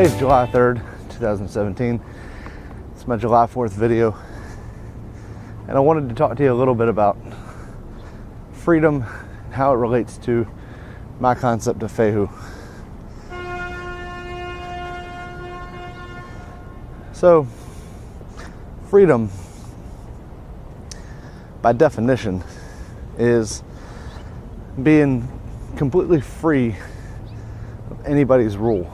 Today's July 3rd, 2017. It's my July 4th video. And I wanted to talk to you a little bit about freedom and how it relates to my concept of Fehu. So, freedom, by definition, is being completely free of anybody's rule.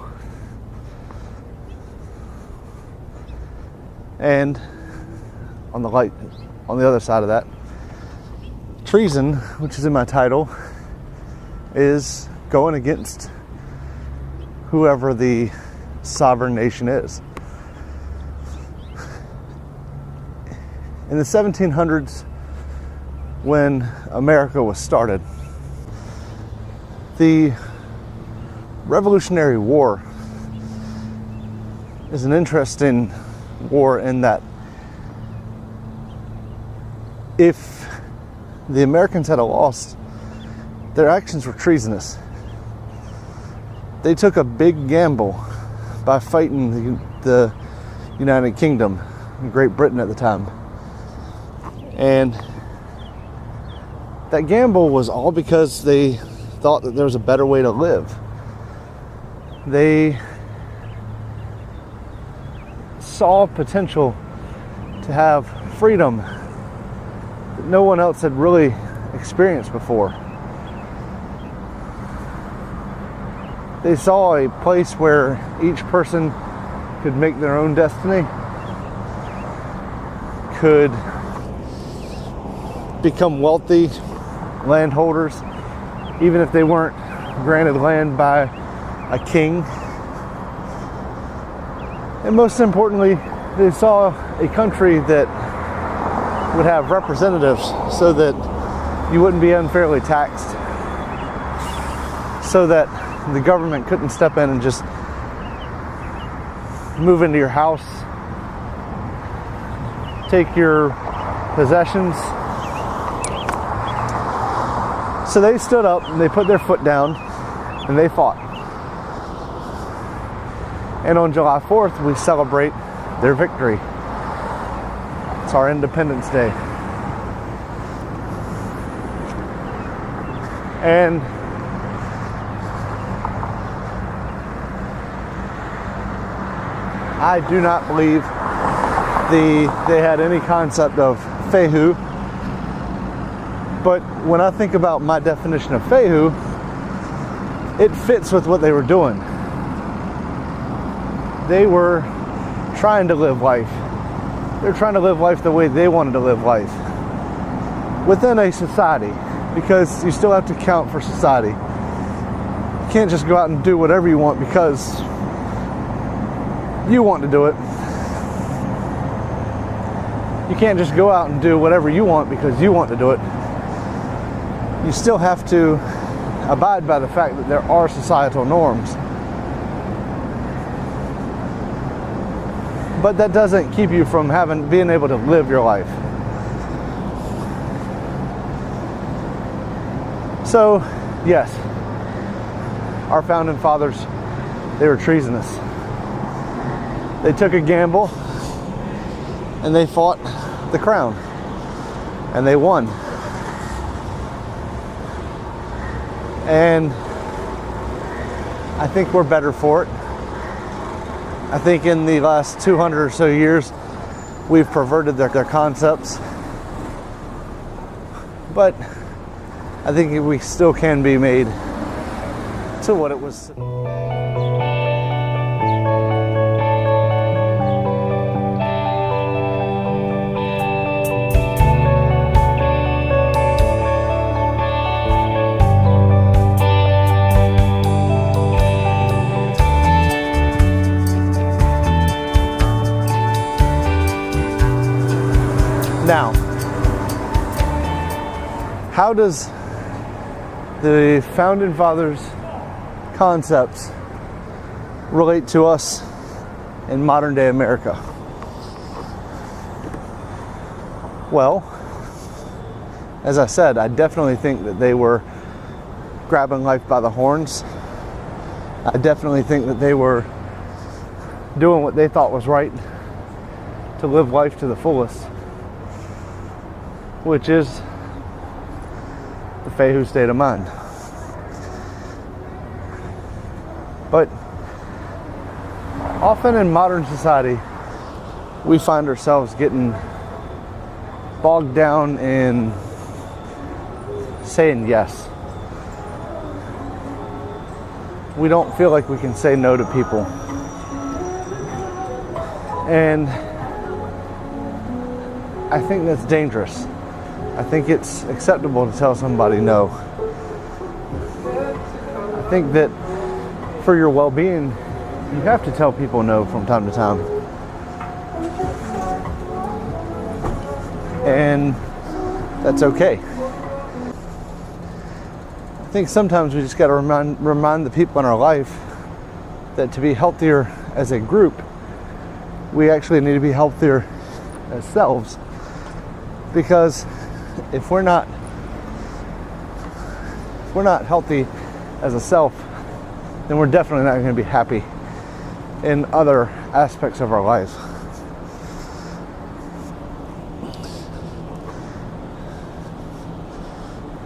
And on the other side of that, treason, which is in my title, is going against whoever the sovereign nation is. In the 1700s, when America was started, the Revolutionary War is an interesting war in that if the Americans had lost, their actions were treasonous. They took a big gamble by fighting the United Kingdom, Great Britain at the time. And that gamble was all because they thought that there was a better way to live. They saw potential to have freedom that no one else had really experienced before. They saw a place where each person could make their own destiny, could become wealthy landholders, even if they weren't granted land by a king. And most importantly, they saw a country that would have representatives so that you wouldn't be unfairly taxed, so that the government couldn't step in and just move into your house, take your possessions. So they stood up and they put their foot down and they fought. And on July 4th, we celebrate their victory. It's our Independence Day. And I do not believe they had any concept of Fehu. But when I think about my definition of Fehu, it fits with what they were doing. They were trying to live life. They're trying to live life the way they wanted to live life within a society, because you still have to count for society. You can't just go out and do whatever you want because you want to do it. You can't just go out and do whatever you want because you want to do it. You still have to abide by the fact that there are societal norms. But that doesn't keep you from being able to live your life. So, yes, our founding fathers, they were treasonous. They took a gamble and they fought the crown and they won. And I think we're better for it. I think in the last 200 or so years, we've perverted their concepts. But I think we still can be made to what it was. How does the Founding Fathers' concepts relate to us in modern day America? Well, as I said, I definitely think that they were grabbing life by the horns. I definitely think that they were doing what they thought was right to live life to the fullest, which is the Fehu state of mind. But often in modern society, we find ourselves getting bogged down in saying yes. We don't feel like we can say no to people. And I think that's dangerous. I think it's acceptable to tell somebody no. I think that for your well-being, you have to tell people no from time to time. And that's okay. I think sometimes we just got to remind the people in our life that to be healthier as a group, we actually need to be healthier as selves. Because if we're not healthy as a self, then we're definitely not going to be happy in other aspects of our lives.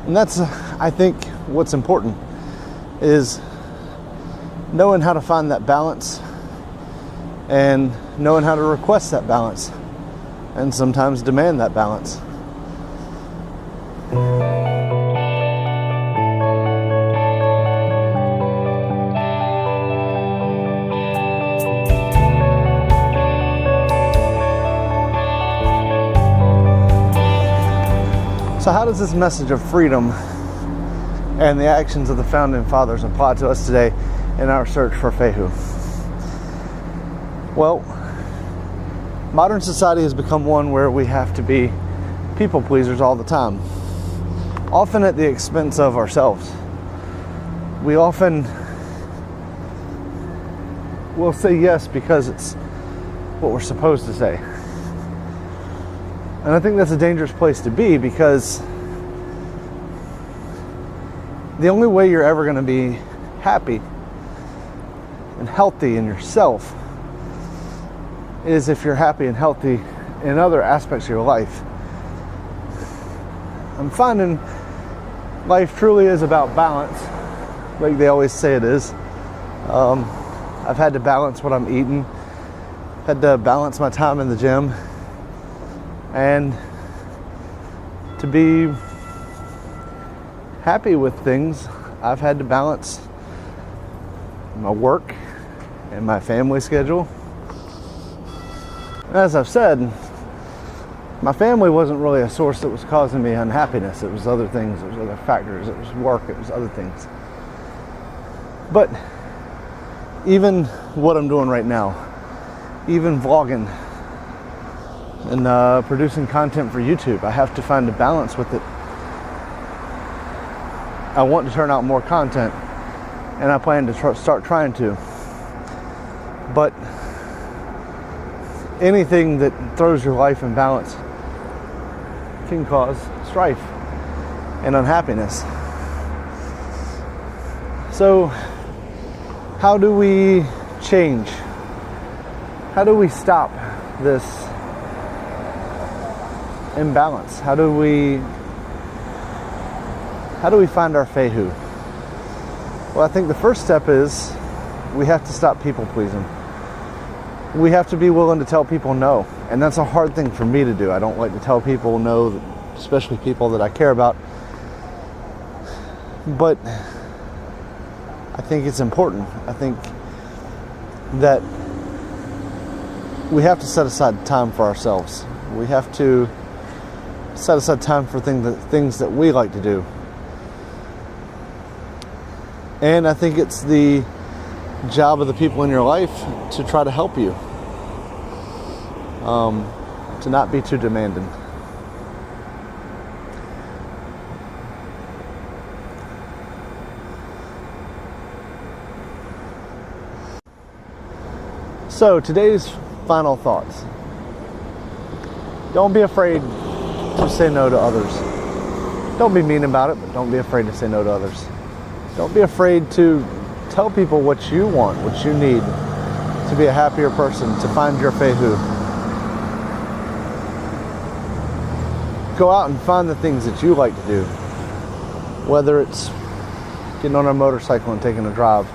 And that's, I think, what's important is knowing how to find that balance and knowing how to request that balance and sometimes demand that balance. So how does this message of freedom and the actions of the Founding Fathers apply to us today in our search for Fehu? Well, modern society has become one where we have to be people pleasers all the time, often at the expense of ourselves. We often will say yes because it's what we're supposed to say. And I think that's a dangerous place to be, because the only way you're ever going to be happy and healthy in yourself is if you're happy and healthy in other aspects of your life. I'm finding life truly is about balance, like they always say it is. I've had to balance what I'm eating, had to balance my time in the gym, and to be happy with things, I've had to balance my work and my family schedule. And as I've said, my family wasn't really a source that was causing me unhappiness. It was other things, it was other factors, it was work, it was other things. But even what I'm doing right now, even vlogging and producing content for YouTube, I have to find a balance with it. I want to turn out more content, and I plan to start trying to. But anything that throws your life in balance can cause strife and unhappiness. So, how do we change? How do we stop this imbalance? How do we find our Fehu? Well, I think the first step is we have to stop people pleasing. We have to be willing to tell people no. And that's a hard thing for me to do. I don't like to tell people no, especially people that I care about. But I think it's important. I think that we have to set aside time for ourselves. We have to set aside time for things that we like to do. And I think it's the job of the people in your life to try to help you, to not be too demanding. So today's final thoughts. Don't be afraid to say no to others. Don't be mean about it, but don't be afraid to say no to others. Don't be afraid to tell people what you want, what you need to be a happier person, to find your Fehu. Go out and find the things that you like to do. Whether it's getting on a motorcycle and taking a drive,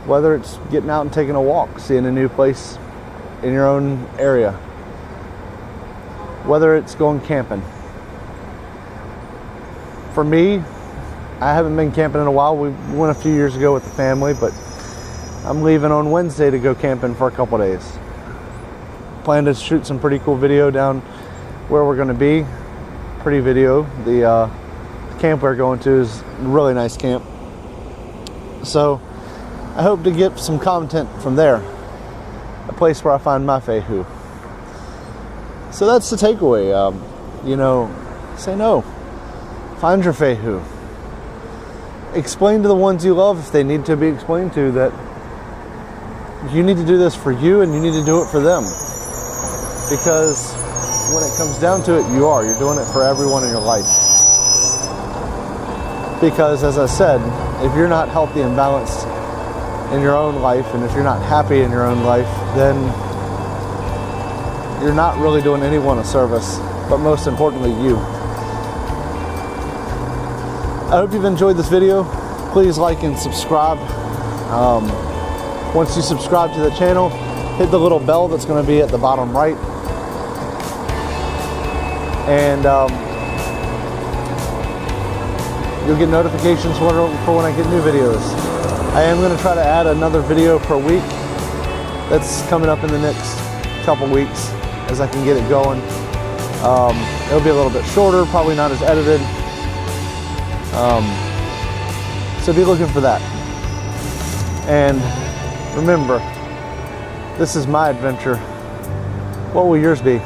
whether it's getting out and taking a walk, seeing a new place in your own area, whether it's going camping. For me, I haven't been camping in a while. We went a few years ago with the family, but I'm leaving on Wednesday to go camping for a couple days. Plan to shoot some pretty cool video down where we're going to be. Pretty video. The camp we're going to is a really nice camp. So I hope to get some content from there. A place where I find my Fehu. So that's the takeaway. Say no. Find your Fehu. Explain to the ones you love, if they need to be explained to, that you need to do this for you and you need to do it for them. Because when it comes down to it, you're doing it for everyone in your life. Because as I said, if you're not healthy and balanced in your own life, and if you're not happy in your own life, then you're not really doing anyone a service, but most importantly, you. I hope you've enjoyed this video. Please like and subscribe. Once you subscribe to the channel, hit the little bell that's going to be at the bottom right. And you'll get notifications for when I get new videos. I am going to try to add another video per week. That's coming up in the next couple weeks as I can get it going. It'll be a little bit shorter, probably not as edited. So be looking for that. And remember, this is my adventure. What will yours be?